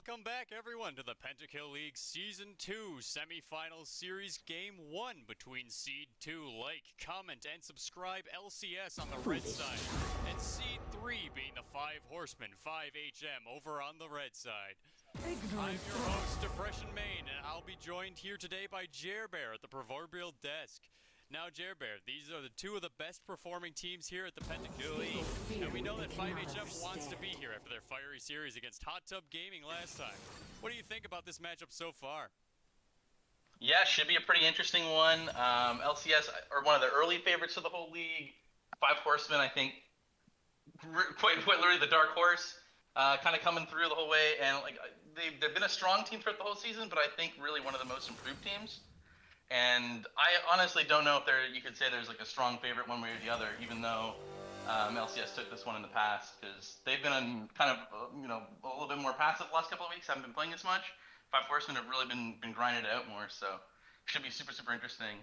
Welcome back, everyone, to the Pentakill League Season 2 Semifinals Series Game 1 between Seed 2. Like, comment, and subscribe LCS on the red side, and Seed 3 being the 5 Horsemen, 5HM, over on the red side. I'm your host, Depression Main, and I'll be joined here today by JerBear at the proverbial desk. Now, JerBear, these are the two of the best performing teams here at the Pentakill League, and we know that 5HM wants to be here after their fiery series against Hot Tub Gaming last time. What do you think about this matchup so far? Yeah, should be a pretty interesting one. LCS are one of the early favorites of the whole league. 5 Horsemen, I think, quite literally the dark horse, kind of coming through the whole way. And they've been a strong team throughout the whole season, but I think really one of the most improved teams. And I honestly don't know if you could say there's like a strong favorite one way or the other, even though LCS took this one in the past, because they've been kind of a little bit more passive the last couple of weeks. Haven't been playing as much. 5 Horsemen have really been grinding it out more, so should be super interesting.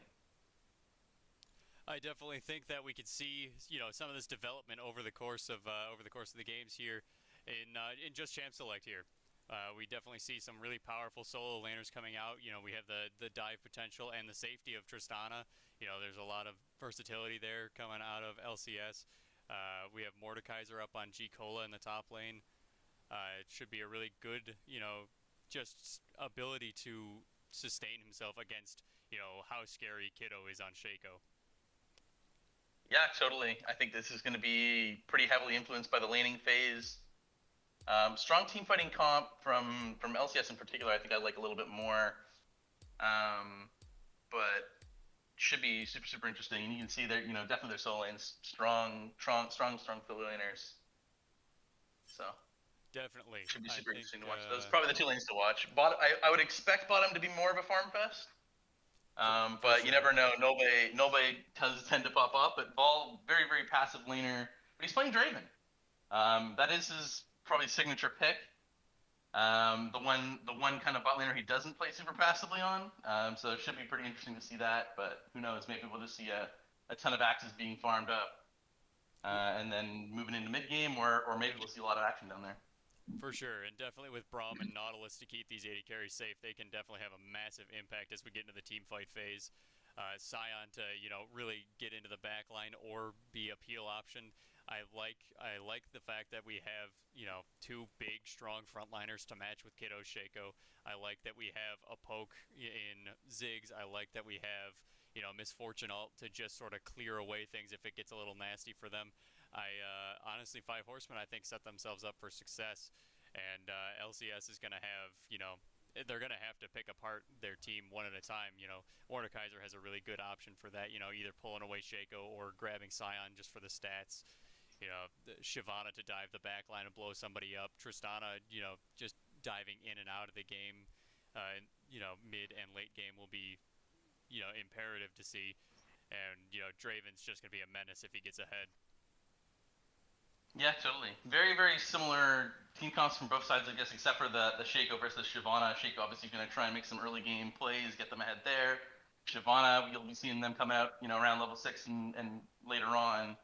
I definitely think that we could see, some of this development over the course of the games here in just Champ Select here. We definitely see some really powerful solo laners coming out. We have the dive potential and the safety of Tristana. There's a lot of versatility there coming out of LCS. We have Mordekaiser up on G Cola in the top lane. It should be a really good, just ability to sustain himself against, how scary Kiddo is on Shaco. Yeah, totally. I think this is going to be pretty heavily influenced by the laning phase. Strong team fighting comp from LCS in particular, I think I like a little bit more. But should be super interesting. And you can see there, definitely their solo lanes strong Philly laners. So Definitely. should be super interesting to watch. Those are Uh, probably the two lanes to watch. I would expect bottom to be more of a farm fest. for But you sure. never know. Nobody does tend to pop up. But Vol, very passive laner. But he's playing Draven. That is his probably signature pick. The one kind of bot laner he doesn't play super passively on. So it should be pretty interesting to see that. But who knows? Maybe we'll just see a ton of axes being farmed up, and then moving into mid game, or maybe we'll see a lot of action down there. For sure, and definitely with Braum and Nautilus to keep these AD carries safe, they can definitely have a massive impact as we get into the team fight phase. Sion to really get into the back line or be a peel option. I like the fact that we have two big strong frontliners to match with Kiddo Shaco. I like that we have a poke in Ziggs. I like that we have Misfortune Alt to just sort of clear away things if it gets a little nasty for them. Honestly, 5 Horsemen, I think, set themselves up for success, and LCS is going to have, they're going to have to pick apart their team one at a time. Mordekaiser has a really good option for that, either pulling away Shaco or grabbing Sion just for the stats. Shyvana to dive the back line and blow somebody up. Tristana, just diving in and out of the game, mid and late game will be, imperative to see. And, Draven's just going to be a menace if he gets ahead. Yeah, totally. Very similar team comps from both sides, I guess, except for the Shaco versus Shyvana. Shaco obviously going to try and make some early game plays, get them ahead there. Shyvana, you'll be seeing them come out, around level 6 and later on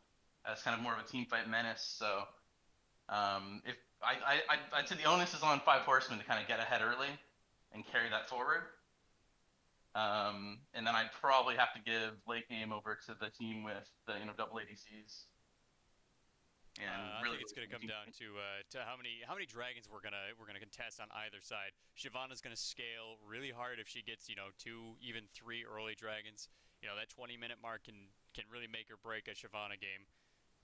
as kind of more of a team fight menace. So if I'd say the onus is on 5 Horsemen to kind of get ahead early and carry that forward. And then I'd probably have to give late game over to the team with the double ADCs. And I really, think it's going to come down to how many dragons we're gonna contest on either side. Shyvana's going to scale really hard if she gets 2, even 3 early dragons. That 20-minute mark can really make or break a Shyvana game.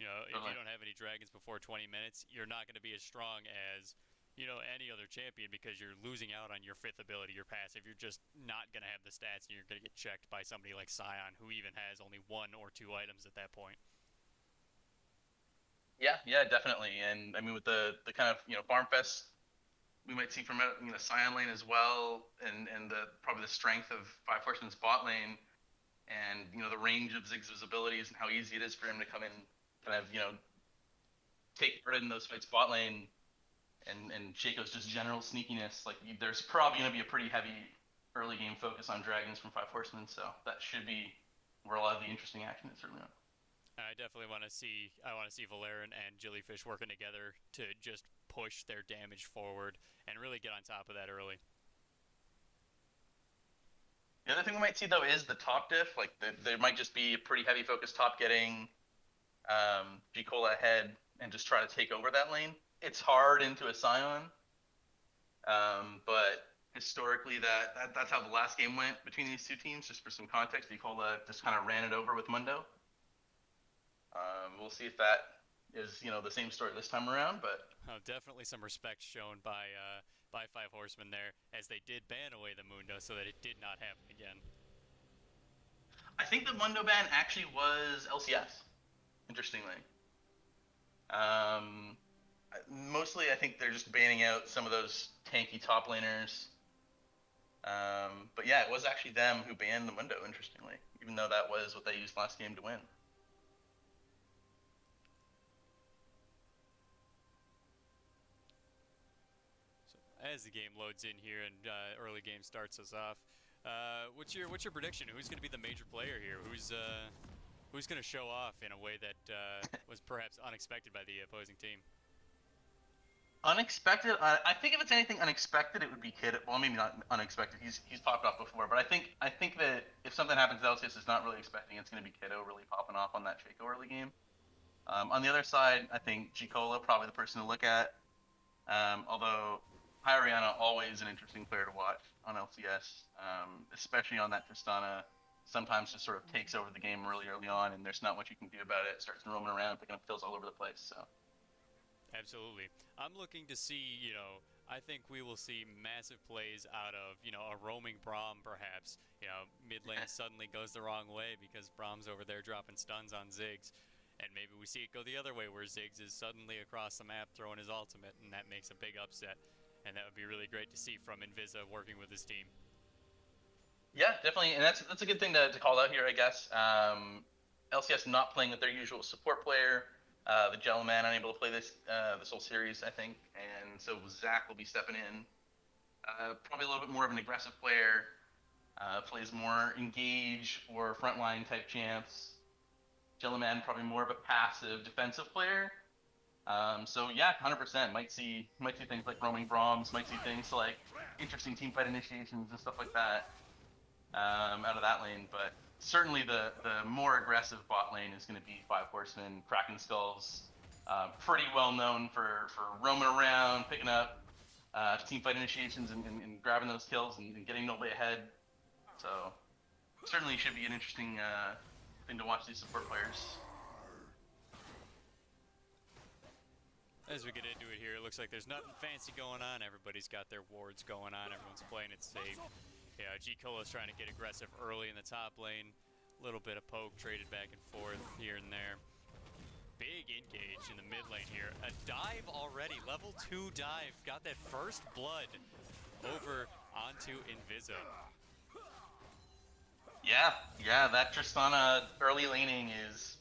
If you don't have any dragons before 20 minutes, you're not going to be as strong as any other champion because you're losing out on your 5th ability, your passive. You're just not going to have the stats, and you're going to get checked by somebody like Sion, who even has only 1 or 2 items at that point. Yeah, definitely. And I mean, with the kind of farm fest we might see from Sion lane as well, and the probably the strength of 5 Horsemen's bot lane, and the range of Ziggs' abilities and how easy it is for him to come in, kind of take part in those fights bot lane, and Shaco's just general sneakiness. Like there's probably going to be a pretty heavy early game focus on dragons from 5 Horsemen, so that should be where a lot of the interesting action is early on. I definitely want to see. I want to see Valerian and Jellyfish working together to just push their damage forward and really get on top of that early. The other thing we might see though is the top diff. Like there might just be a pretty heavy focus top getting G-Cola ahead and just try to take over that lane. It's hard into a Scion, but historically that's how the last game went between these two teams. Just for some context, G-Cola just kind of ran it over with Mundo. We'll see if that is the same story this time around, but Definitely some respect shown by Five Horsemen there, as they did ban away the Mundo so that it did not happen again. I think the Mundo ban actually was LCS. Interestingly, mostly I think they're just banning out some of those tanky top laners. But yeah, it was actually them who banned the Mundo. Interestingly, even though that was what they used last game to win. As the game loads in here and early game starts us off, what's your prediction? Who's going to be the major player here? Who's going to show off in a way that was perhaps unexpected by the opposing team? Unexpected. I think if it's anything unexpected, it would be Kid. Well, maybe not unexpected. He's popped off before, but I think that if something happens that LCS is not really expecting, it's going to be Kiddo really popping off on that Shaco early game. On the other side, I think G-Cola probably the person to look at. Although Hyriana always an interesting player to watch on LCS, especially on that Tristana. Sometimes just sort of takes over the game really early on, and there's not much you can do about it. Starts roaming around, picking up kills all over the place. So. Absolutely. I'm looking to see, I think we will see massive plays out of, a roaming Braum perhaps. Mid lane suddenly goes the wrong way because Braum's over there dropping stuns on Ziggs. And maybe we see it go the other way where Ziggs is suddenly across the map throwing his ultimate, and that makes a big upset. And that would be really great to see from Invisa working with his team. Yeah, definitely, and that's a good thing to call out here, I guess. LCS not playing with their usual support player. The Gentleman unable to play this whole series, I think, and so Zach will be stepping in. Probably a little bit more of an aggressive player. Plays more engage or frontline type champs. Gentleman probably more of a passive defensive player. So yeah, 100% might see things like roaming Brahms, might see things like interesting team fight initiations and stuff like that out of that lane, but. Certainly the more aggressive bot lane is going to be Five Horsemen, Kraken Skulls. Pretty well known for roaming around, picking up team fight initiations and grabbing those kills and getting nobody ahead. So certainly should be an interesting thing to watch these support players. As we get into it here, it looks like there's nothing fancy going on. Everybody's got their wards going on. Everyone's playing it safe. Yeah, G-Cola's trying to get aggressive early in the top lane. A little bit of poke traded back and forth here and there. Big engage in the mid lane here. A dive already, level 2 dive. Got that first blood over onto Invisa. Yeah, that Tristana early laning is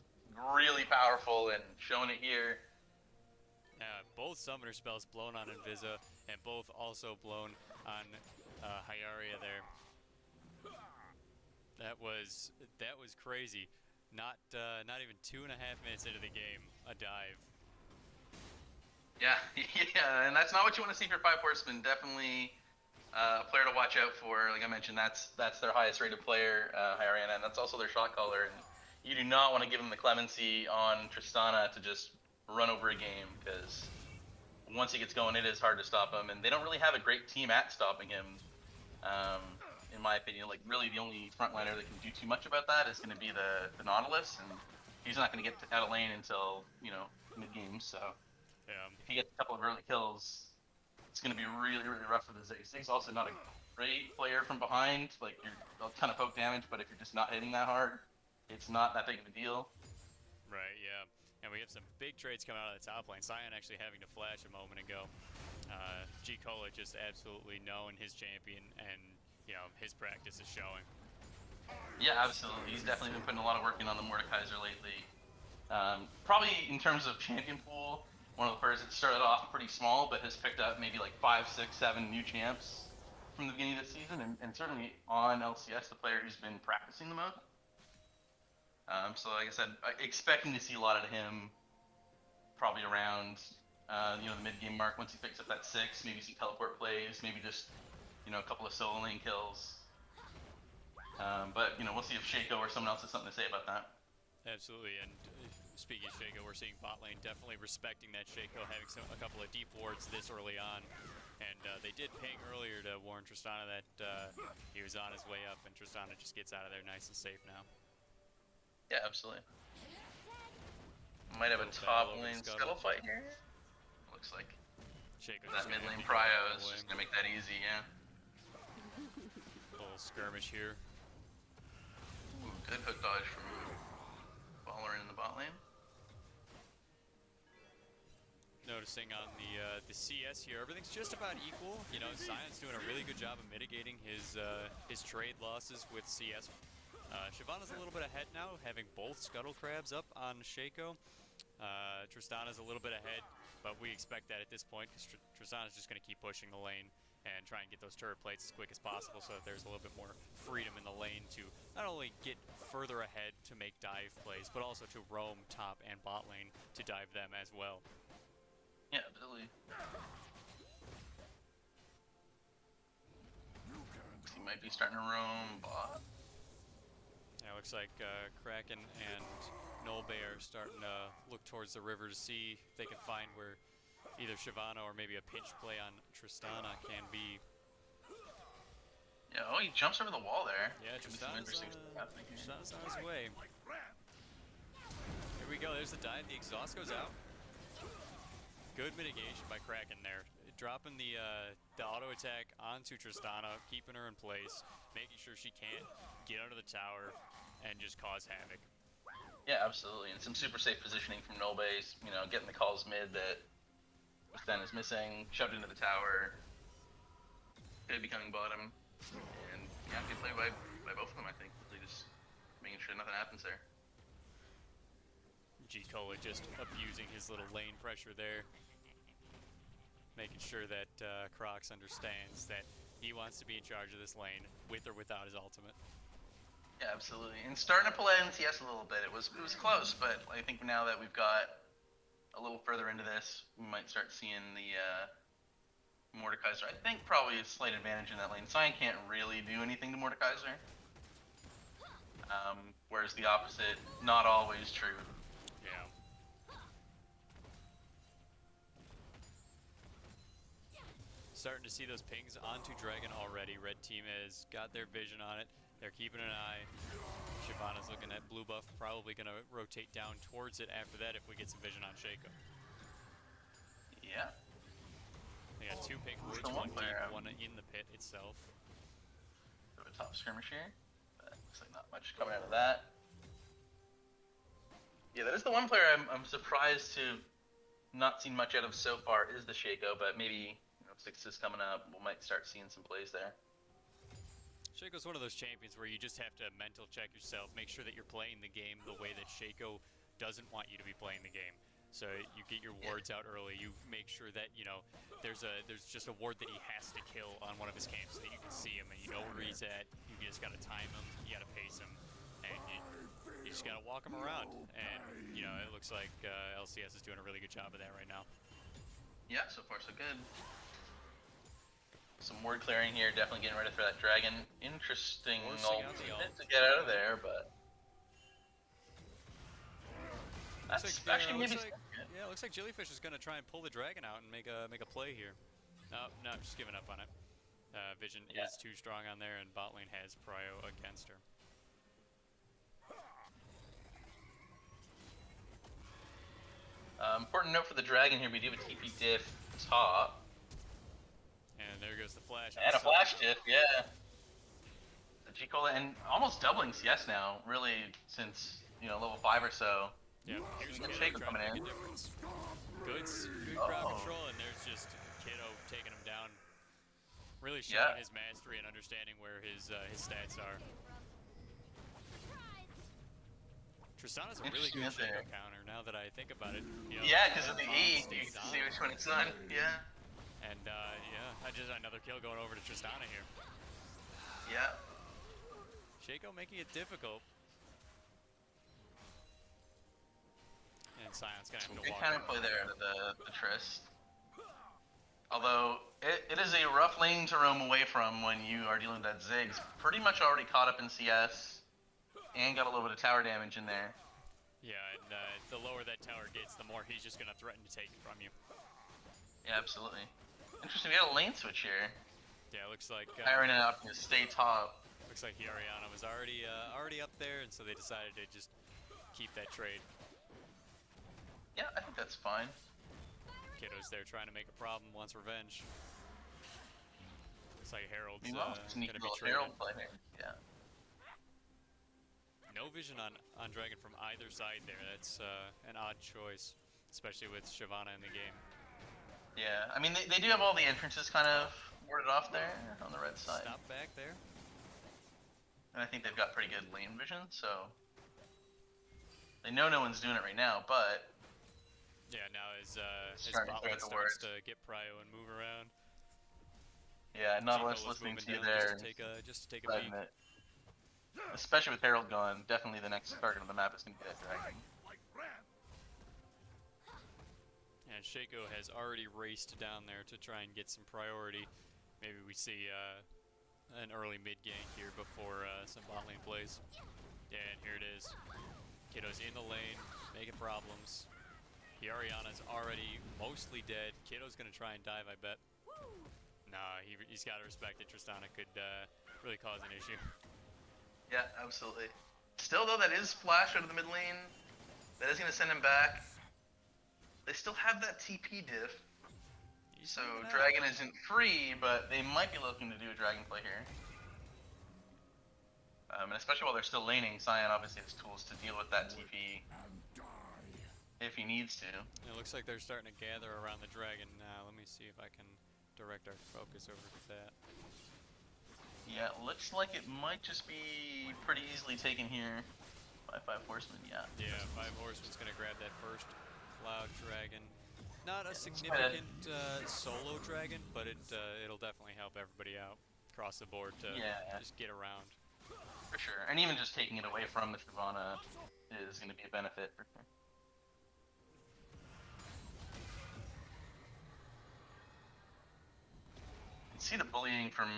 really powerful and showing it here. Both summoner spells blown on Invisa and both also blown on Hyaria there. That was crazy. Not even 2.5 minutes into the game, a dive. Yeah, yeah, and that's not what you want to see for Five Horsemen. Definitely a player to watch out for. Like I mentioned, that's their highest rated player, Hyriana, and that's also their shot caller. And you do not want to give them the clemency on Tristana to just run over a game, because once he gets going, it is hard to stop him. And they don't really have a great team at stopping him. In my opinion, like really the only frontliner that can do too much about that is going to be the Nautilus, and he's not going to get out of lane until mid game. So if he gets a couple of early kills, it's going to be really rough for the Ziggs. Ziggs also not a great player from behind. Like you're a ton of poke damage, but if you're just not hitting that hard, it's not that big of a deal. Right. Yeah. And we have some big trades coming out of the top lane. Sion actually having to flash a moment ago. G-Cola just absolutely knowing his champion, and his practice is showing. Yeah, absolutely. He's definitely been putting a lot of work in on the Mordekaiser lately. Probably in terms of champion pool, one of the players that started off pretty small, but has picked up maybe like 5, 6, 7 new champs from the beginning of the season, and certainly on LCS, the player who's been practicing the most. So like I said, expecting to see a lot of him probably around the mid game mark once he picks up that 6, maybe some teleport plays, maybe just a couple of solo lane kills. But we'll see if Shaco or someone else has something to say about that. Absolutely, and speaking of Shaco, we're seeing bot lane definitely respecting that Shaco having a couple of deep wards this early on. And they did ping earlier to warn Tristana that he was on his way up, and Tristana just gets out of there nice and safe now. Yeah, absolutely. Might have a top lane scuttle fight here. Looks like Shaco's that mid lane prio is just gonna make that easy, yeah. Little skirmish here. Ooh, good hook dodge from Baller in the bot lane. Noticing on the CS here, everything's just about equal. Zion's doing a really good job of mitigating his trade losses with CS. Shyvana's a little bit ahead now, having both Scuttle Crabs up on Shaco. Tristana's a little bit ahead, but we expect that at this point, because Tristana's just going to keep pushing the lane and try and get those turret plates as quick as possible so that there's a little bit more freedom in the lane to not only get further ahead to make dive plays, but also to roam top and bot lane to dive them as well. Yeah, absolutely. He might be starting to roam bot. Yeah, it looks like Kraken and JerBear are starting to look towards the river to see if they can find where either Shyvana or maybe a pinch play on Tristana can be. Yeah, he jumps over the wall there. Yeah, Tristana's on his way. Here we go, there's the dive, the exhaust goes out. Good mitigation by Kraken there. Dropping the auto attack onto Tristana, keeping her in place, making sure she can't get under the tower and just cause havoc. Yeah, absolutely, and some super safe positioning from Nolbase, getting the calls mid that Sten is missing, shoved into the tower, could be coming bottom, and yeah, good play by both of them, I think. Really just making sure nothing happens there. G-Cola just abusing his little lane pressure there. Making sure that Crocs understands that he wants to be in charge of this lane, with or without his ultimate. Yeah, absolutely. And starting to pull out NCS a little bit. It was close, but I think now that we've got a little further into this, we might start seeing the Mordekaiser. I think probably a slight advantage in that lane. Sion can't really do anything to Mordekaiser. Whereas the opposite, not always true. Yeah. Starting to see those pings onto Dragon already. Red team has got their vision on it. They're keeping an eye. Shyvana's looking at blue buff, probably going to rotate down towards it after that if we get some vision on Shaco. Yeah. They got 2 pink wards, one deep, one in the pit itself. Bit of a top skirmish here, but looks like not much coming out of that. Yeah, that is the one player I'm surprised to not seen much out of so far is the Shaco, but maybe Sixes coming up, we might start seeing some plays there. Shaco's one of those champions where you just have to mental check yourself, make sure that you're playing the game the way that Shaco doesn't want you to be playing the game. So you get your wards out early, you make sure that, there's just a ward that he has to kill on one of his camps so that you can see him and you know where he's at. You just gotta time him, you gotta pace him, and you just gotta walk him around. And, it looks like LCS is doing a really good job of that right now. Yeah, so far so good. Some ward clearing here, definitely getting ready for that dragon. Interesting ult to get out of there, but that's actually maybe. Yeah, it looks like Jellyfish is gonna try and pull the dragon out and make a play here. No, just giving up on it. Vision is too strong on there, and bot lane has prio against her. Important note for the dragon here: we do have a TP diff top. And there goes the flash. And a flash diff, yeah. The G-Cola, and almost doubling CS now, really, since, level 5 or so. Yeah, here's Shaco coming in. Good crowd control, and there's just Kiddo taking him down. Really showing his mastery and understanding where his stats are. Tristana's a really good Shaco counter, now that I think about it. Yeah, because of the E, you can see which one it's on, yeah. And, just another kill going over to Tristana here. Yeah. Shaco making it difficult. and Sion's gonna have to Good walk counterplay in. there to the Trist. Although, it is a rough lane to roam away from when you are dealing with that Ziggs. Pretty much already caught up in CS, and got a little bit of tower damage in there. Yeah, and the lower that tower gets, the more he's just gonna threaten to take it from you. Yeah, absolutely. Interesting, we got a lane switch here. Yeah, it looks like Hiring it out to stay top. looks like Ariana was already up there, and so they decided to just keep that trade. Yeah, I think that's fine. Kiddo's there trying to make a problem, wants revenge. Looks like Harold's Meanwhile, gonna be little traded. Herald play here. Yeah. No vision on Dragon from either side there. That's an odd choice, especially with Shyvana in the game. Yeah, I mean, they do have all the entrances kind of warded off there on the red side. Stop back there. And I think they've got pretty good lane vision, so they know no one's doing it right now, but Yeah, now his Starting to bot throw list the starts words. to get prio and move around. yeah, Nautilus Chico was listening moving to you down there. just to take a Driving peek. it. Especially with Herald gone, definitely the next target on the map is going to be that dragon. And Shaco has already raced down there to try and get some priority. Maybe we see an early mid gank here before some bot lane plays. Yeah, and here it is. Kiddo's in the lane, making problems. Ariana's already mostly dead. Kiddo's gonna try and dive, I bet. Nah, he's got to respect that Tristana could really cause an issue. Yeah, absolutely. Still, though, that is flash out of the mid lane. That is going to send him back. They still have that TP diff. So Dragon isn't free, but they might be looking to do a Dragon play here. And especially while they're still laning, Sion obviously has tools to deal with that TP if he needs to. It looks like they're starting to gather around the dragon now. Let me see if I can direct our focus over to that. Yeah, it looks like it might just be pretty easily taken here by 5 Horsemen, yeah. Yeah, 5 Horsemen's gonna grab that first Cloud Dragon. Not a significant solo dragon, but it'll definitely help everybody out across the board to just get around. For sure, and even just taking it away from the Shyvana is going to be a benefit for sure. You can see the bullying from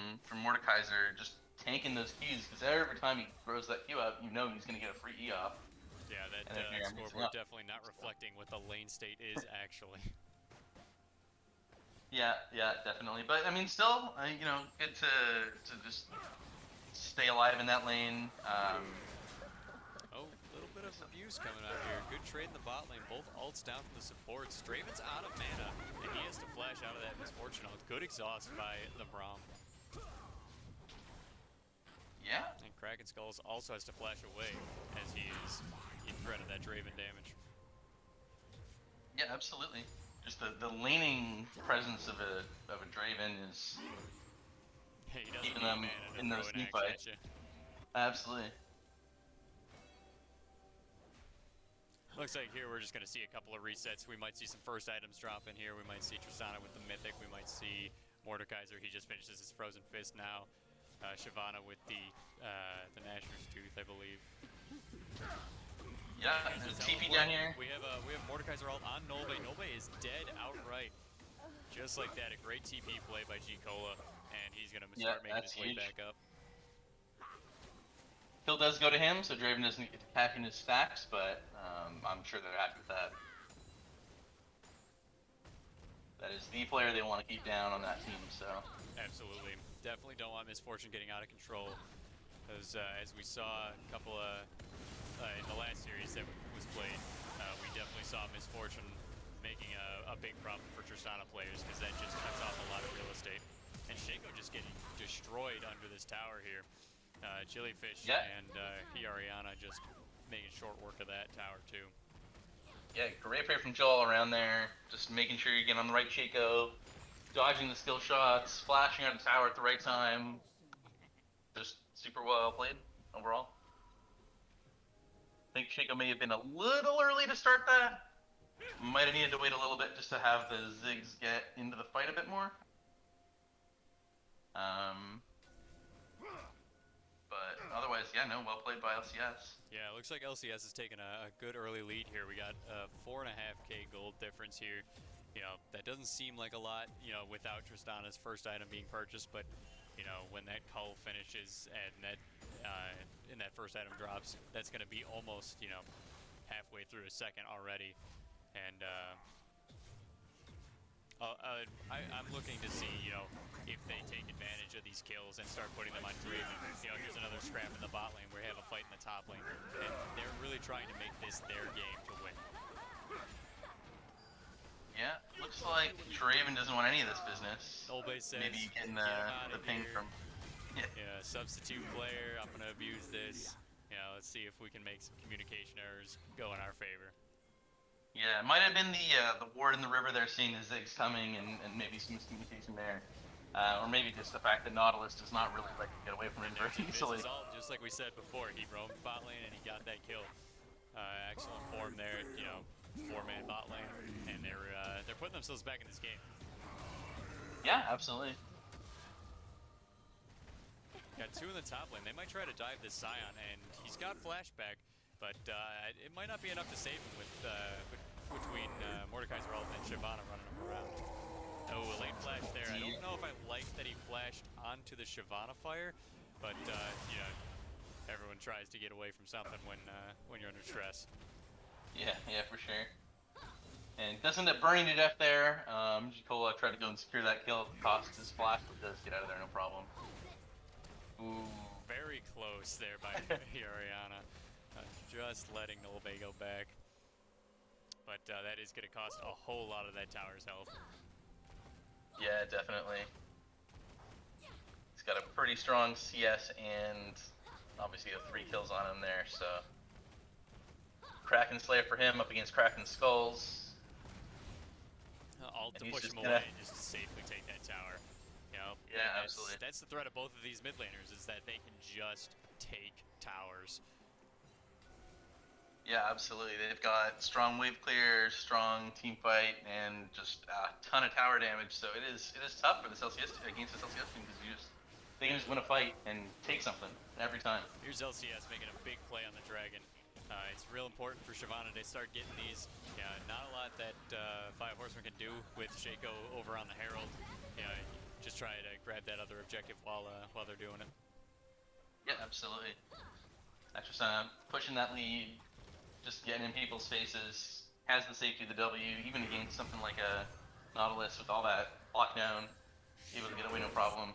Mordekaiser just tanking those Qs, because every time he throws that Q out, you know he's going to get a free E-op. Yeah, that scoreboard definitely not reflecting what the lane state is actually. Yeah, definitely. But I mean, still, you know, good to just stay alive in that lane. Oh, a little bit of abuse coming out here. Good trade in the bot lane. Both ults down from the supports. Draven's out of mana, and he has to flash out of that misfortune ult. Good exhaust by the Braum. Yeah. And Kraken Skulls also has to flash away as he is in threat of that Draven damage. Yeah, absolutely. Just the laning presence of a Draven is He doesn't keeping need them mana to in throw those an sneak axe fights. at you. Absolutely. Looks like here we're just going to see a couple of resets. We might see some first items drop in here. We might see Tristana with the Mythic. We might see Mordekaiser. He just finishes his Frozen Fist now. Shyvana with the Nashor's Tooth, I believe. Yeah, there's a TP down here. We have Mordekaiser ult on Nolbe. Nolbe is dead outright. Just like that, a great TP play by G-Cola, and he's going to start making his way back up. Kill does go to him, so Draven doesn't get to cash in his stacks, but I'm sure they're happy with that. That is the player they want to keep down on that team, so. Absolutely. Definitely don't want Misfortune getting out of control. Because as we saw a couple of, in the last series that was played, we definitely saw Misfortune making a big problem for Tristana players, because that just cuts off a lot of real estate. And Shaco just getting destroyed under this tower here. Jellyfish and Ariana just making short work of that tower too. Yeah, great play from Joel around there. Just making sure you get on the right Shaco, dodging the skill shots, flashing out the tower at the right time. Just super well played overall. I think Shaco may have been a little early to start that. Might have needed to wait a little bit just to have the Ziggs get into the fight a bit more. But otherwise, Yeah, no, well played by LCS. Yeah, it looks like LCS has taken a good early lead here. We got a 4.5k gold difference here. You know, that doesn't seem like a lot, you know, without Tristana's first item being purchased, but, you know, when that cull finishes and that first item drops, that's going to be almost, you know, halfway through a second already. And I'm looking to see, you know, if they take advantage of these kills and start putting them on Draven. You know, here's another scrap in the bot lane where we have a fight in the top lane, and they're really trying to make this their game to win. Yeah, looks like Draven doesn't want any of this business. Olbay says, maybe getting get the ping here. from. Yeah. Yeah, substitute player, I'm going to abuse this. You know, let's see if we can make some communication errors go in our favor. Yeah, it might have been the ward in the river there seeing the Ziggs coming and maybe some miscommunication there. Or maybe just the fact that Nautilus does not really like to get away from him very easily. This is all just like we said before. He roamed bot lane and he got that kill. Excellent form there, you know, 4-man bot lane, and they're putting themselves back in this game. Yeah, absolutely. Got 2 in the top lane. They might try to dive this Scion, and he's got flashback, but it might not be enough to save him with between Mordekaiser's ult and Shyvana running him around. Oh, a late flash there. I don't know if I like that he flashed onto the Shyvana fire, but you know, everyone tries to get away from something when you're under stress. Yeah, for sure. And doesn't end up burning to death there. JerBear tried to go and secure that kill. Cost his flash, but does get out of there no problem. Ooh. Very close there by Oriana. Just letting Olbay go back. But that is going to cost a whole lot of that tower's health. Yeah, definitely. He's got a pretty strong CS and obviously 3 kills on him there, so. Kraken Slayer for him up against Kraken Skulls. All to push him away and just safely take that tower. You know, yeah, absolutely. That's the threat of both of these mid laners, is that they can just take towers. Yeah, absolutely. They've got strong wave clear, strong team fight, and just a ton of tower damage. So it is tough for this LCS against this LCS team because they can just win a fight and take something every time. Here's LCS making a big play on the dragon. It's real important for Shyvana to start getting these. Yeah, not a lot that 5 Horsemen can do with Shaco over on the Herald. Yeah, just try to grab that other objective while they're doing it. Yeah, absolutely. That's just pushing that lead, just getting in people's faces, has the safety of the W, even against something like a Nautilus with all that lockdown, able to get away no problem.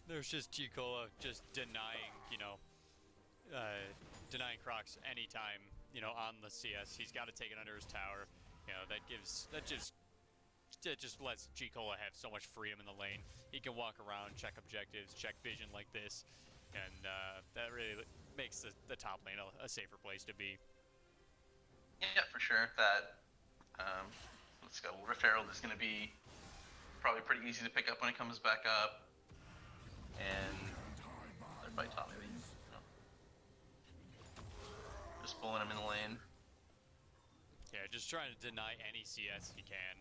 There's just JerBear just denying, you know, denying Crocs anytime, you know, on the CS. He's got to take it under his tower. You know, that just lets JerBear have so much freedom in the lane. He can walk around, check objectives, check vision like this, and that really makes the top lane a safer place to be. Yeah, for sure. That let's go. Rift Herald is going to be probably pretty easy to pick up when it comes back up, and they're by top maybe. Just pulling him in the lane. Yeah, just trying to deny any CS he can.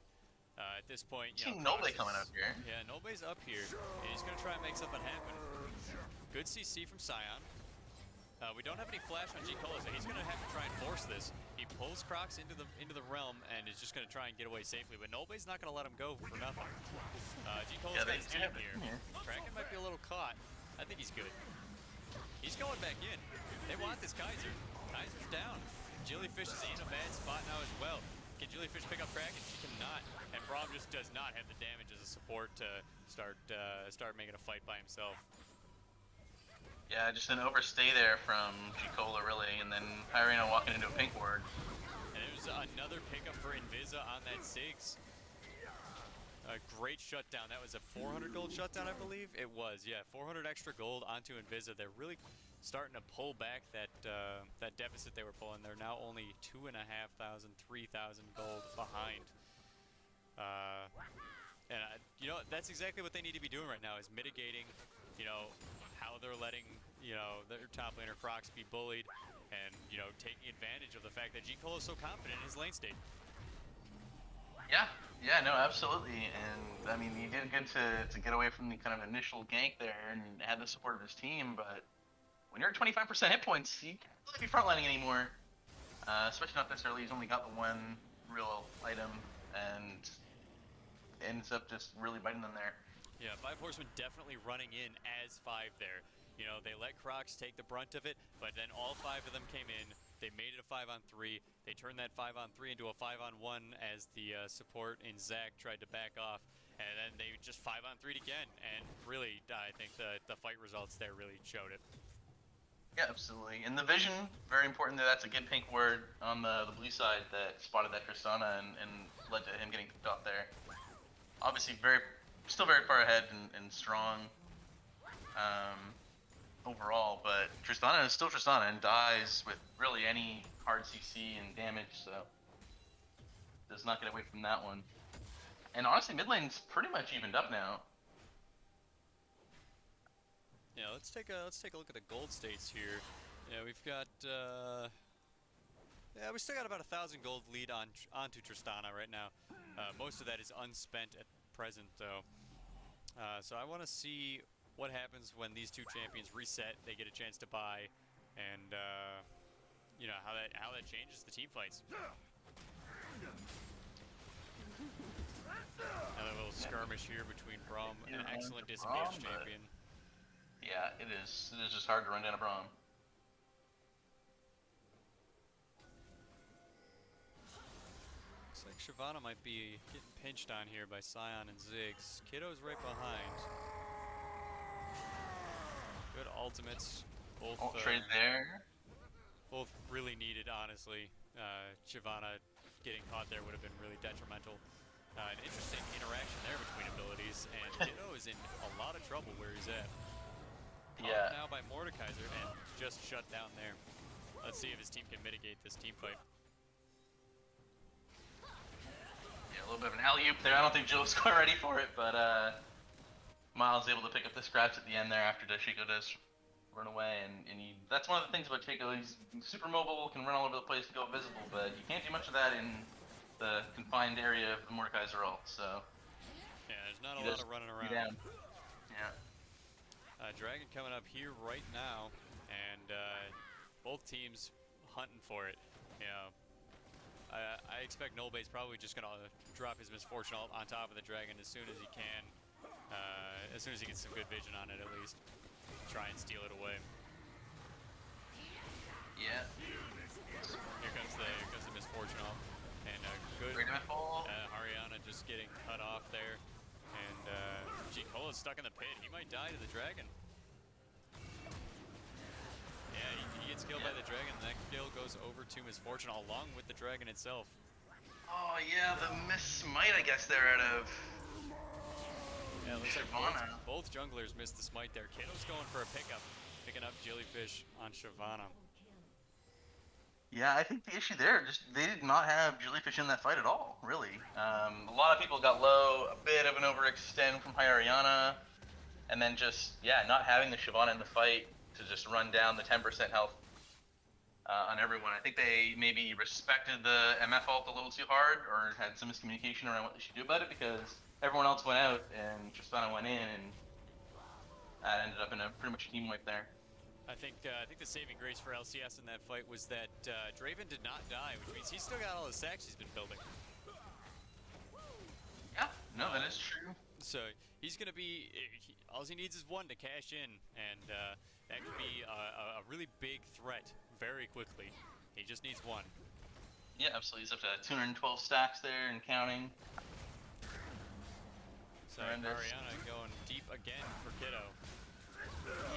At this point, you know, Nobody coming up here. Yeah, Nobay's up here, and he's gonna try and make something happen. Good CC from Scion. We don't have any flash on JerBear, so he's gonna have to try and force this. He pulls Crocs into the realm and is just gonna try and get away safely, but Nobay's not gonna let him go for nothing. JerBear's got his team here. Kraken might be a little caught. I think he's good. He's going back in. They want this Kaiser. Kaiser's down. Jellyfish is in a bad spot now as well. Can Jellyfish pick up Kraken? She cannot. And Braum just does not have the damage as a support to start making a fight by himself. Yeah, just an overstay there from JerBear really, and then Irina walking into a pink ward. And it was another pickup for Inviza on that Ziggs. A great shutdown. That was a 400 gold shutdown, I believe? It was, yeah. 400 extra gold onto Inviza. They're really starting to pull back that deficit they were pulling. They're now only 2,500, 3,000 gold behind. And you know, that's exactly what they need to be doing right now, is mitigating, you know, how they're letting, you know, their top laner Crocs be bullied, and, you know, taking advantage of the fact that JerBear is so confident in his lane state. Yeah, Yeah, no, absolutely. And I mean, he did good to get away from the kind of initial gank there and had the support of his team. But when you're at 25% hit points, you can't really be frontlining anymore. Especially not this early. He's only got the one real item and ends up just really biting them there. Yeah, Five Horsemen definitely running in as 5 there. You know, they let Crocs take the brunt of it, but then all 5 of them came in. They made it a 5-on-3. They turned that 5-on-3 into a 5-on-1 as the support in Zach tried to back off. And then they just 5-on-3'd again. And really, I think the fight results there really showed it. Yeah, absolutely. And the vision, very important. That's a good pink word on the blue side that spotted that Tristana and led to him getting picked off there. Obviously, still very far ahead and strong overall, but Tristana is still Tristana and dies with really any hard CC and damage, so does not get away from that one. And honestly, mid lane's pretty much evened up now. Yeah, let's take a look at the gold states here. Yeah, we've got yeah, we still got about 1,000 gold lead onto Tristana right now. Most of that is unspent at present, though. So I want to see what happens when these two champions reset. They get a chance to buy, and you know how that changes the team fights. Another little skirmish here between Braum, an excellent disengaged champion. Yeah, it is. It is just hard to run down a Braum. Looks like Shyvana might be getting pinched on here by Sion and Ziggs. Kiddo's right behind. Good ultimates. Both trade there. Both really needed, honestly. Shyvana getting caught there would have been really detrimental. An interesting interaction there between abilities, and Kiddo is in a lot of trouble where he's at. Yeah. Now by Mordekaiser and just shut down there. Let's see if his team can mitigate this team fight. Yeah, a little bit of an alley-oop there. I don't think Jill's quite ready for it, but Miles able to pick up the scraps at the end there after Dashiko does run away, and that's one of the things about Chico. He's super mobile, can run all over the place, go visible, but you can't do much of that in the confined area of the Mordekaiser ult, so... Yeah, there's not a lot of running around. Yeah. Dragon coming up here right now, and both teams hunting for it. You know, I expect Nolbay's probably just gonna drop his Misfortune ult on top of the Dragon as soon as he can, as soon as he gets some good vision on it at least. Try and steal it away. Yeah. Here comes the Misfortune ult, and good. Haryana just getting cut off there. And G-Cola's stuck in the pit. He might die to the Dragon. Yeah, he gets killed by the Dragon, and that kill goes over to Misfortune along with the Dragon itself. Oh yeah, the miss smite, I guess they're out of... Yeah, it looks like both junglers missed the smite there. Kiddo's going for a pickup, picking up Jellyfish on Shyvana. Yeah, I think the issue there, just they did not have Jellyfish in that fight at all, really. A lot of people got low, a bit of an overextend from Haryana, and then just, yeah, not having the Shyvana in the fight to just run down the 10% health on everyone. I think they maybe respected the MF ult a little too hard, or had some miscommunication around what they should do about it, because everyone else went out, and Tristana went in, and ended up in a pretty much team wipe there. I think the saving grace for LCS in that fight was that Draven did not die, which means he's still got all the stacks he's been building. Yeah, no, that is true. So he's going to be, all he needs is one to cash in, and that could be a really big threat very quickly. He just needs one. Yeah, absolutely. He's up to 212 stacks there and counting. So Haryana going deep again for Kiddo.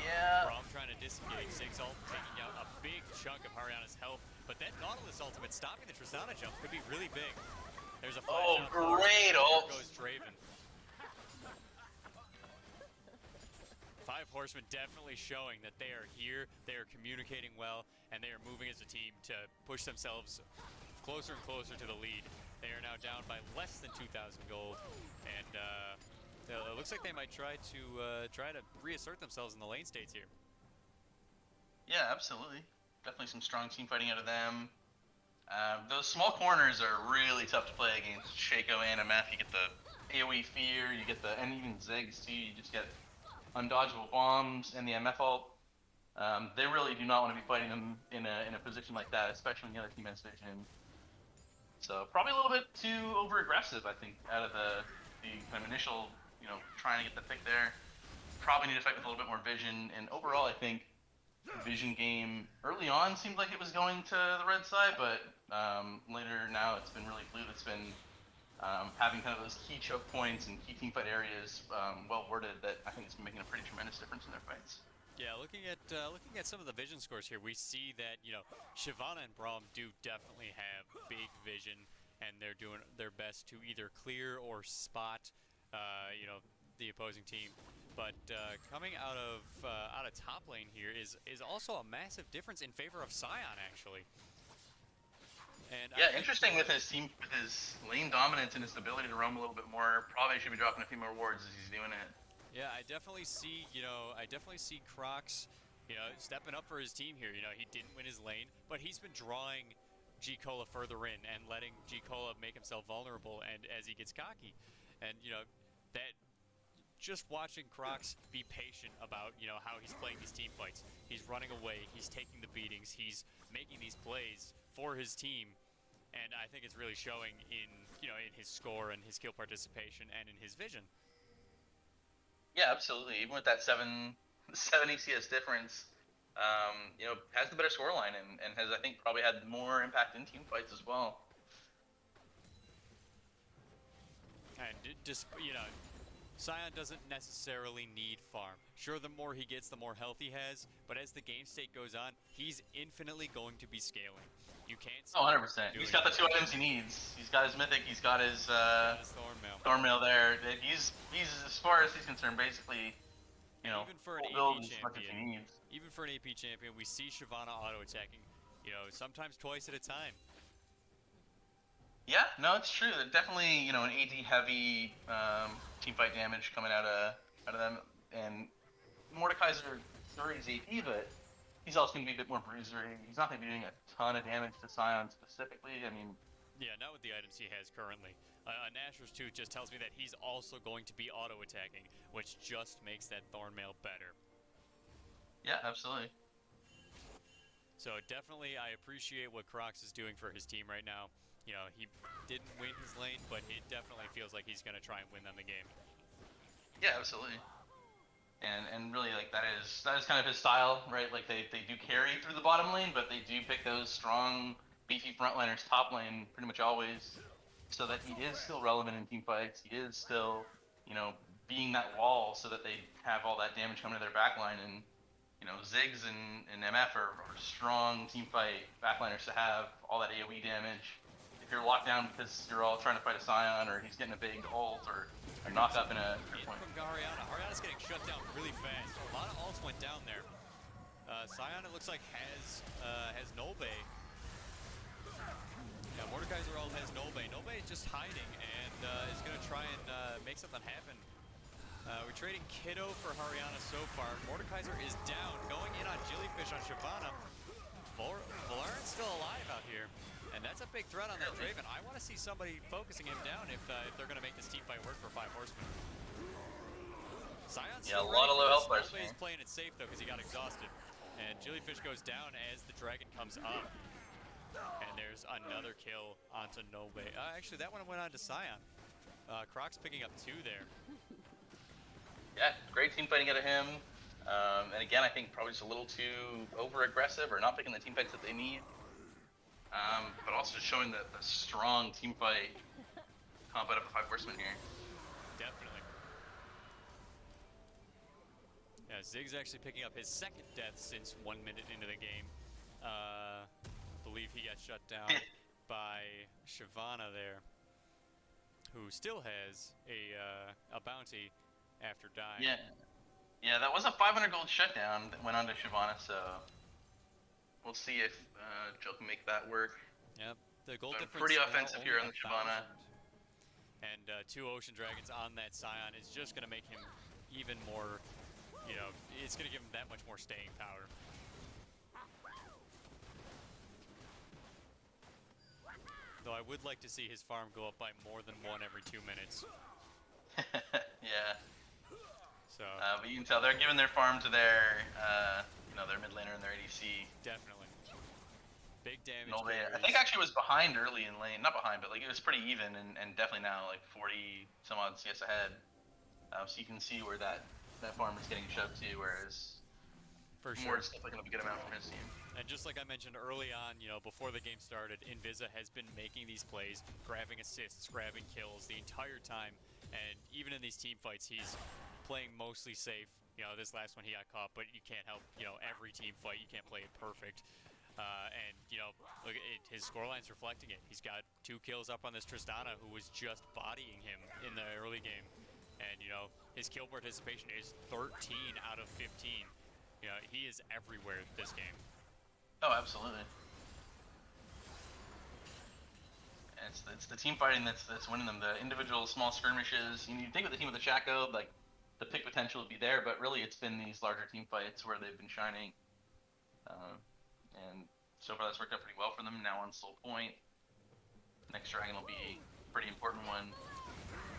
Yeah. Braum trying to disengage. Ziggs ult taking out a big chunk of Haryana's health, but that Nautilus ultimate stopping the Tristana jump could be really big. There's a flash out. Great ult. There goes Draven. Five Horsemen definitely showing that they are here, they are communicating well, and they are moving as a team to push themselves closer and closer to the lead. They are now down by less than 2,000 gold, and it looks like they might try to reassert themselves in the lane states here. Yeah, absolutely. Definitely some strong team fighting out of them. Those small corners are really tough to play against Shaco and MF. You get the AoE fear, you get and even Ziggs too. You just get undodgeable bombs and the MF ult. They really do not want to be fighting them in a position like that, especially when the other team has vision. So probably a little bit too over aggressive, I think, out of the kind of initial, trying to get the pick there. Probably need to fight with a little bit more vision. And overall, I think vision game early on seemed like it was going to the red side, but later now it's been really blue. That's been having kind of those key choke points and key teamfight areas well worded that I think it's been making a pretty tremendous difference in their fights. Yeah, looking at some of the vision scores here, we see that Shyvana and Braum do definitely have big vision, and they're doing their best to either clear or spot, the opposing team. But coming out of top lane here is also a massive difference in favor of Sion, actually. And yeah, interesting with his lane dominance and his ability to roam a little bit more. Probably should be dropping a few more wards as he's doing it. Yeah, I definitely see, Crocs, stepping up for his team here. He didn't win his lane, but he's been drawing G-Cola further in and letting G-Cola make himself vulnerable and as he gets cocky. And, that just watching Crocs be patient about, how he's playing these team fights. He's running away, he's taking the beatings, he's making these plays for his team. And I think it's really showing in, in his score and his kill participation and in his vision. Yeah, absolutely. Even with that 7 ECS difference, has the better scoreline and has, I think, probably had more impact in team fights as well. And just, Sion doesn't necessarily need farm. Sure, the more he gets, the more health he has, but as the game state goes on, he's infinitely going to be scaling. You can't. Oh, 100%. He's got the 2 items he needs. He's got his mythic. He's got his Thornmail there. He's as far as he's concerned, basically, even for an AP champion. Even for an AP champion, we see Shyvana auto attacking. Sometimes twice at a time. Yeah, no, it's true. They're definitely, an AD heavy teamfight damage coming out of them, and Mordekaiser sure he's AP, but he's also going to be a bit more bruisery. He's not going to be doing a ton of damage to Sion specifically. I mean... Yeah, not with the items he has currently. Nashor's tooth just tells me that he's also going to be auto-attacking, which just makes that Thornmail better. Yeah, absolutely. So definitely I appreciate what Crocs is doing for his team right now. He didn't win his lane, but it definitely feels like he's going to try and win them the game. Yeah, absolutely. And really, like, that is kind of his style, right? Like, they do carry through the bottom lane, but they do pick those strong, beefy frontliners top lane pretty much always, so that he is still relevant in team fights. He is still, being that wall so that they have all that damage coming to their backline. And, Ziggs and MF are strong team fight backliners to have all that AoE damage. If you're locked down because you're all trying to fight a Sion, or he's getting a big ult, or a knock up in a point. From Gariana. Ariana's getting shut down really fast. A lot of ults went down there. Sion, it looks like, has Nolbe. Yeah, Mordekaiser ult has Nolbe. Nolbe is just hiding and is going to try and make something happen. We're trading Kiddo for Hariana so far. Mordekaiser is down, going in on Jellyfish on Shyvana. Valaren's still alive out here, and that's a big threat on that Draven. I want to see somebody focusing him down if they're going to make this team fight work for 5 Horsemen. Sion's a lot of low health players. Nolbe's playing it safe though because he got exhausted, and Jellyfish goes down as the dragon comes up. And there's another kill onto Nolbe. Actually, that one went on to Sion. Crocs picking up 2 there. Yeah, great team fighting out of him. And again, I think probably just a little too over-aggressive or not picking the team fights that they need. But also showing the strong team fight comp out of the 5 Horsemen here. Definitely. Yeah, Ziggs actually picking up his 2nd death since 1 minute into the game. Believe he got shut down by Shyvana there, who still has a bounty after dying. Yeah, that was a 500 gold shutdown that went on to Shyvana, so we'll see if Jill can make that work. Yep, the gold difference pretty offensive here on the Shyvana. And 2 Ocean Dragons on that Sion is just going to make him even more, it's going to give him that much more staying power. Though I would like to see his farm go up by more than 1 every 2 minutes. Yeah. So But you can tell they're giving their farm to their, their mid laner and their ADC. definitely. Big damage Nolbe, carries. I think actually was behind early in lane. Not behind, but like it was pretty even, and definitely now like 40 some odd CS ahead. So you can see where that farm is getting shoved to, whereas For sure. more is definitely going to be a good amount from his team. And just like I mentioned early on, before the game started, Invisa has been making these plays, grabbing assists, grabbing kills the entire time. And even in these team fights, he's playing mostly safe. This last one he got caught, but you can't help, every team fight, you can't play it perfect. And, look, his scoreline's reflecting it. He's got 2 kills up on this Tristana, who was just bodying him in the early game. And, his kill participation is 13 out of 15. He is everywhere this game. Oh, absolutely. It's the team fighting that's winning them. The individual small skirmishes. You think with the team with the Chaco, like the pick potential would be there, but really it's been these larger team fights where they've been shining. And so far that's worked out pretty well for them. Now on Soul Point, next dragon will be a pretty important one.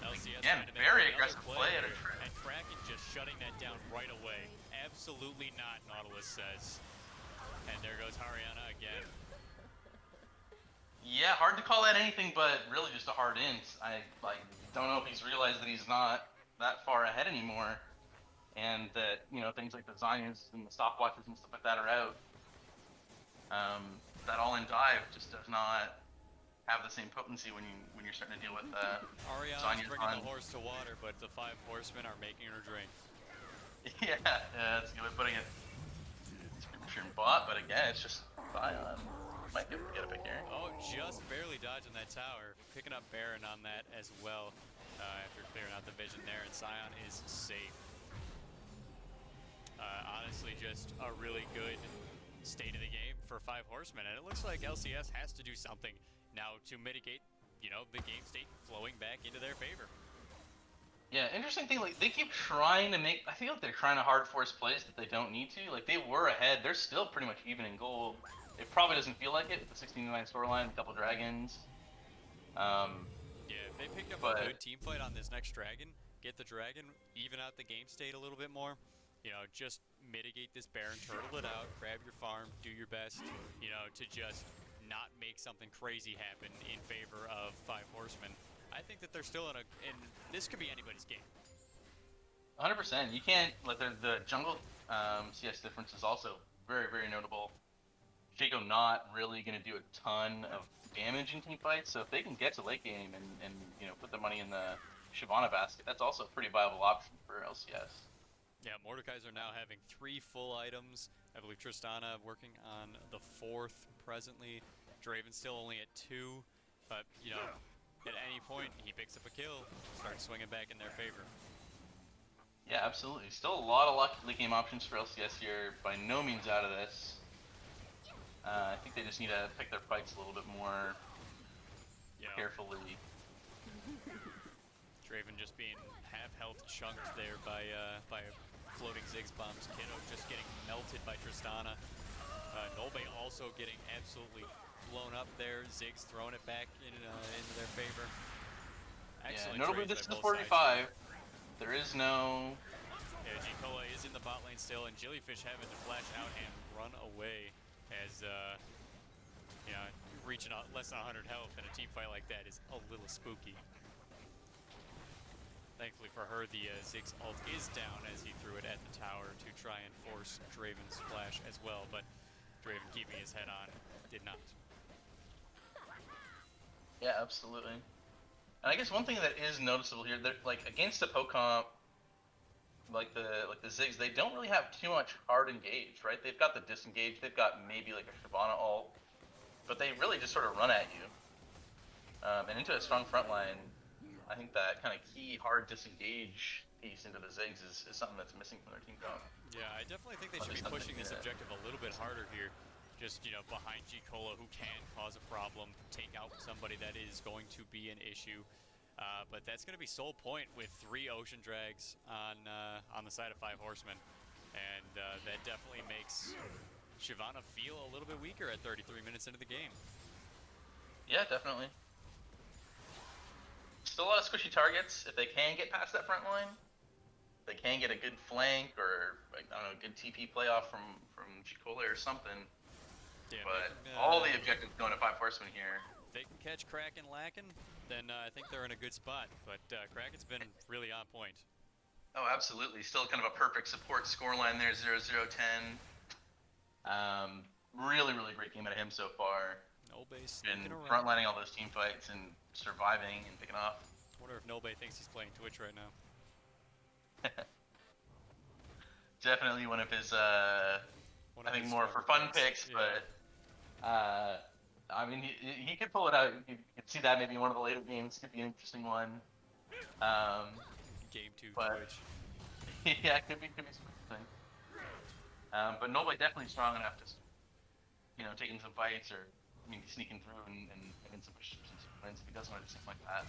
LCS Again, very aggressive play at a and Kraken just shutting that down right away. Absolutely not, Nautilus says. And there goes Haryana again. Yeah, hard to call that anything but really just a hard int. I don't know if he's realized that he's not that far ahead anymore, and that things like the Zions and the stopwatches and stuff like that are out. That all-in dive just does not have the same potency when you're starting to deal with Ariana's bringing the horse to water, but the 5 horsemen are making her drink. Yeah, that's a good way of putting it. Skirmisher and bot, but again, it's just Zion. Might be able to get a pick here. Oh, just barely dodging that tower. Picking up Baron on that as well after clearing out the vision there, and Sion is safe. Honestly, just a really good state of the game for 5 horsemen, and it looks like LCS has to do something now to mitigate, the game state flowing back into their favor. Yeah, interesting thing, like, they keep trying to make, I feel like they're trying to hard force plays that they don't need to. Like, they were ahead, they're still pretty much even in gold. It probably doesn't feel like it with the 16-9 storyline, a couple dragons. Yeah, if they pick up a good team fight on this next dragon, get the dragon, even out the game state a little bit more, just mitigate this Baron, turtle it out, grab your farm, do your best, to just not make something crazy happen in favor of 5 horsemen. I think that they're still in this could be anybody's game. 100%. You can't, like, the jungle CS difference is also very, very notable. Jaco not really going to do a ton of damage in team fights, so if they can get to late game and put the money in the Shyvana basket, that's also a pretty viable option for LCS. Yeah, Mordekaiser now having 3 full items. I believe Tristana working on the 4th presently. Draven still only at 2, but at any point he picks up a kill, starts swinging back in their favor. Yeah, absolutely. Still a lot of late game options for LCS here. By no means out of this. I think they just need to pick their fights a little bit more carefully. Draven just being half health chunked there by floating Ziggs bombs. Kiddo just getting melted by Tristana. Nolbe also getting absolutely blown up there. Ziggs throwing it back into their favor. Excellent. Yeah, notably this is the 45. There is no... Yeah, G-Cola is in the bot lane still, and Jellyfish having to flash out and run away as, reaching less than 100 health in a team fight like that is a little spooky. Thankfully for her, the Ziggs ult is down as he threw it at the tower to try and force Draven's flash as well, but Draven keeping his head on did not. Yeah, absolutely. And I guess one thing that is noticeable here, that like against the Pocomp, like the Ziggs, they don't really have too much hard engage, right? They've got the disengage, they've got maybe like a Shyvana ult, but they really just sort of run at you. And into a strong front line, I think that kind of key hard disengage piece into the Ziggs is something that's missing from their team comp. Yeah, I definitely think they should be pushing this objective a little bit harder here. Just, behind G-Cola, who can cause a problem, take out somebody that is going to be an issue. But that's going to be Soul Point with 3 Ocean Drags on the side of 5 Horsemen. And that definitely makes Shyvana feel a little bit weaker at 33 minutes into the game. Yeah, definitely. Still a lot of squishy targets. If they can get past that front line, they can get a good flank or, like, I don't know, a good TP playoff from Chicola or something. Yeah, But all the objectives going to 5 Horsemen here. If they can catch Kraken lacking, then I think they're in a good spot. But Kraken's been really on point. Oh, absolutely. Still kind of a perfect support scoreline there, 0-0-10. Really, really great game out of him so far. Nolbe sneaking Been around. frontlining all those team fights and surviving and picking off. I wonder if Nolbe thinks he's playing Twitch right now. Definitely one of his, I think more for fun picks, yeah. but I mean, he could pull it out. You could see that maybe in one of the later games. Could be an interesting one. Game 2 but, Twitch. Yeah, it could be something. But Nolbe definitely strong enough to, taking some fights or sneaking through and getting some pushes and some wins if he does want to do something like that.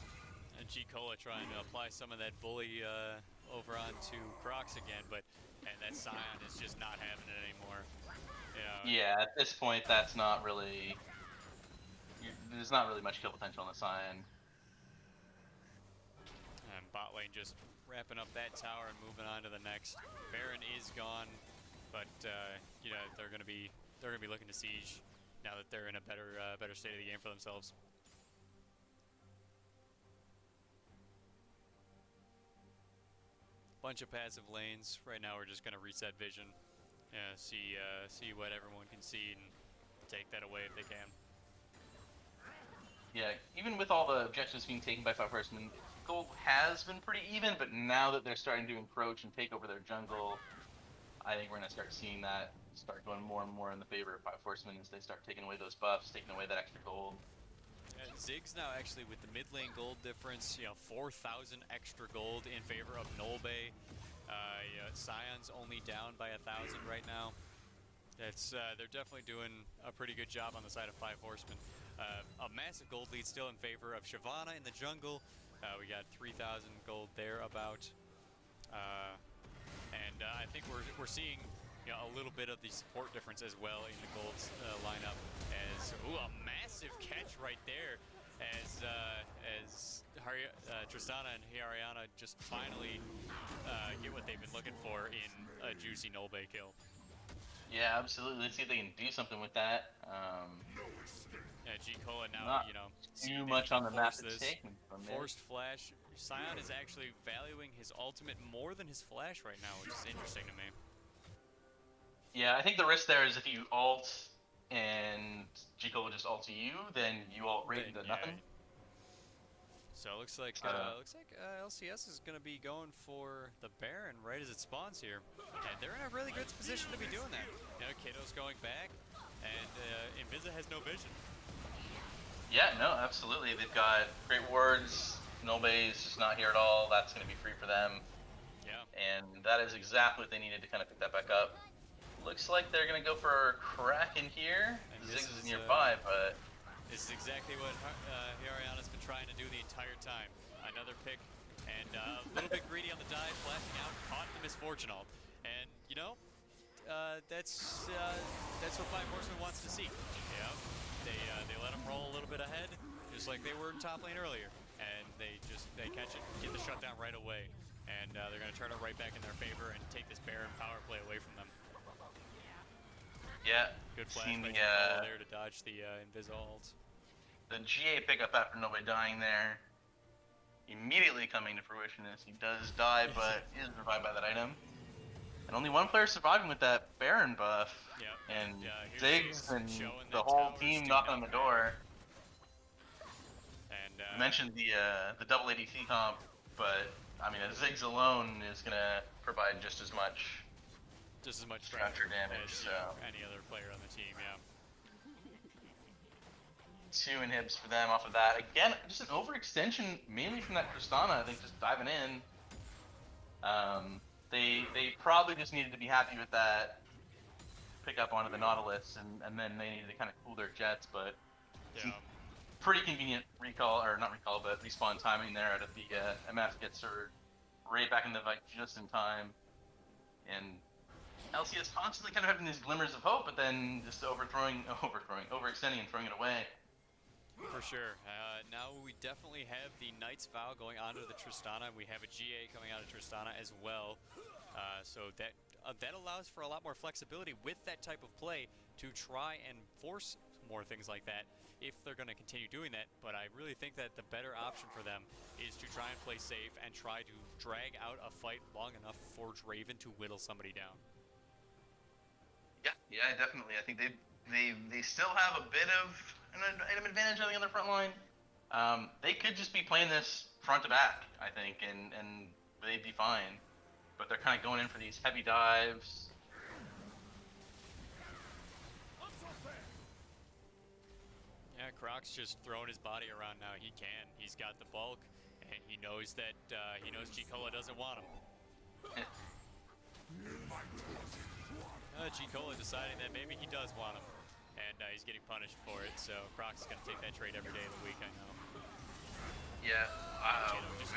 And G Cola trying to apply some of that bully over onto Crocs again, but that Scion is just not having it anymore. Yeah, at this point, that's not really. There's not really much kill potential on the Scion. And bot lane just wrapping up that tower and moving on to the next. Baron is gone, but they're gonna be looking to siege now that they're in a better state of the game for themselves. Bunch of passive lanes. Right now we're just gonna reset vision, see what everyone can see and take that away if they can. Yeah, even with all the objectives being taken by 5 Horsemen, gold has been pretty even, but now that they're starting to encroach and take over their jungle, I think we're going to start seeing that start going more and more in the favor of 5 Horsemen as they start taking away those buffs, taking away that extra gold. Ziggs now actually with the mid lane gold difference, 4,000 extra gold in favor of Nolbe. Scion's only down by 1,000 right now. They're definitely doing a pretty good job on the side of 5 Horsemen. A massive gold lead still in favor of Shyvana in the jungle. We got 3,000 gold there about. And I think we're seeing a little bit of the support difference as well in the gold lineup. As a massive catch right there, as Tristana and Ariana just finally get what they've been looking for in a juicy Nolbe kill. Yeah, absolutely. Let's see if they can do something with that. G Cola now, too much on the map to take. Forced flash. Scion is actually valuing his ultimate more than his flash right now, which is interesting to me. Yeah, I think the risk there is if you ult and G Cola just ults you, then you ult right into nothing. So it looks like LCS is going to be going for the Baron right as it spawns here, and they're in a really good position to be doing that. Kiddo's going back, and Inviza has no vision. Yeah, no, absolutely. They've got great wards. Nolbe's just not here at all. That's going to be free for them. Yeah. And that is exactly what they needed to kind of pick that back up. Looks like they're going to go for Kraken here. Ziggs is nearby, but... This is exactly what Ariana's been trying to do the entire time. Another pick, and a little bit greedy on the dive, flashing out, caught the misfortune ult. And, that's what 5 Horsemen wants to see. They let them roll a little bit ahead, just like they were in top lane earlier. And they catch it, get the shutdown right away. And they're going to turn it right back in their favor and take this Baron power play away from them. Yeah. Good flash by there to dodge the Invis ult. The GA pickup after Nolbe dying there, immediately coming to fruition as he does die, but is revived by that item. And only one player surviving with that Baron buff. Yep. And Ziggs and the whole team knocking on the door. And you mentioned the double ADC comp, but I mean, Ziggs alone is gonna provide just as much counter damage as any other player on the team. Yeah. 2 inhibs for them off of that. Again, just an overextension, mainly from that Tristana, I think, just diving in. They probably just needed to be happy with that pick up onto the Nautilus, and then they needed to kind of cool their jets, but pretty convenient recall, or not recall, but respawn timing there out of the MF gets her right back in the fight just in time. And LCS constantly kind of having these glimmers of hope, but then just overextending and throwing it away. For sure. Now we definitely have the Knight's Vow going onto the Tristana. We have a GA coming out of Tristana as well. So that allows for a lot more flexibility with that type of play to try and force more things like that if they're going to continue doing that. But I really think that the better option for them is to try and play safe and try to drag out a fight long enough for Draven to whittle somebody down. Yeah, definitely. I think they still have a bit of an advantage, I think, on their front line. They could just be playing this front to back, I think, and they'd be fine. But they're kind of going in for these heavy dives. Yeah, Croc's just throwing his body around now. He can. He's got the bulk, and he knows that G-Cola doesn't want him. G-Cola deciding that maybe he does want him, and he's getting punished for it. So Croc's gonna take that trade every day of the week, I know. Yeah,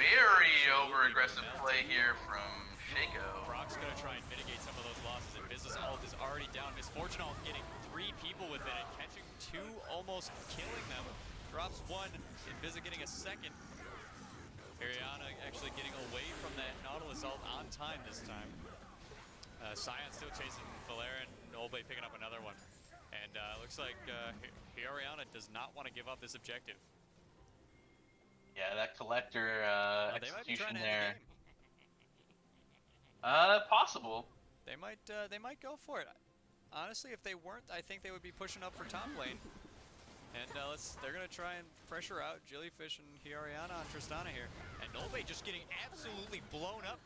very over-aggressive play here from Shaco. Croc's gonna try and mitigate some of those losses, and Business ult is already down. Misfortune ult getting 3 people within it, catching 2, almost killing them. Drops 1, and Bizza getting a second. Ariana actually getting away from that Nautilus ult on time this time. Sion still chasing Valerian, Nolbe picking up another one. And looks like Ariana does not want to give up this objective. Yeah, that collector They might be trying execution to there. end the game. Possible. They might go for it. Honestly, if they weren't, I think they would be pushing up for top lane. And they're gonna try and pressure out Jellyfish and Hiyariana on Tristana here. And Nolbe just getting absolutely blown up.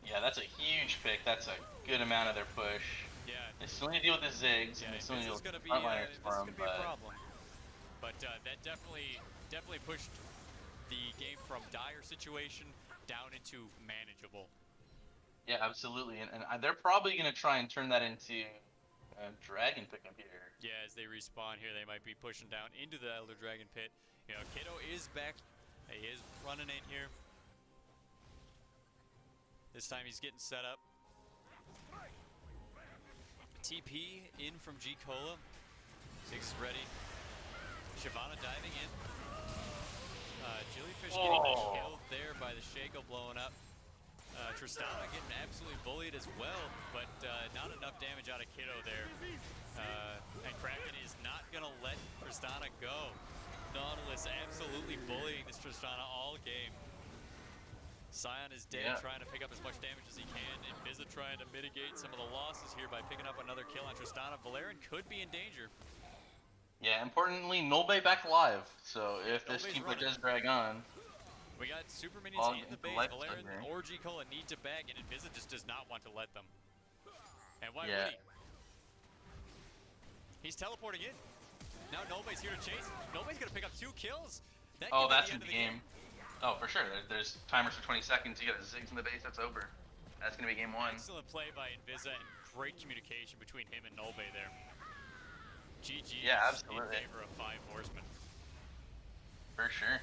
Yeah, that's a huge pick. That's a good amount of their push. Yeah. They still need to deal with the Ziggs, and they still need to deal with the frontliners for them, be a problem. But that definitely pushed the game from dire situation down into manageable. Yeah, absolutely. And they're probably going to try and turn that into a Dragon pickup here. Yeah, as they respawn here, they might be pushing down into the Elder Dragon pit. You know, Kiddo is back. He is running in here. This time he's getting set up. TP in from G-Cola. Ziggs is ready. Shyvana diving in. Jellyfish getting killed there by the Shaco blowing up. Tristana getting absolutely bullied as well, but not enough damage out of Kiddo there. And Kraken is not going to let Tristana go. Nautilus absolutely bullying this Tristana all game. Sion is dead, trying to pick up as much damage as he can, and Bizza trying to mitigate some of the losses here by picking up another kill on Tristana. Valerian could be in danger. Yeah, importantly, Nolbe back alive, so if this Nolbe's team play running. does drag on... We got super minions in the base. Valerian or G-Cola need to bag it, and Bizza just does not want to let them. And why would he? He's teleporting in. Now Nolbe's here to chase. Nolbe's going to pick up 2 kills. That's in the game. Oh, for sure. There's timers for 20 seconds. You got a Ziggs in the base, that's over. That's going to be game 1. Excellent play by Invisa and great communication between him and Nolbe there. GG absolutely. in favor of 5 Horsemen. For sure.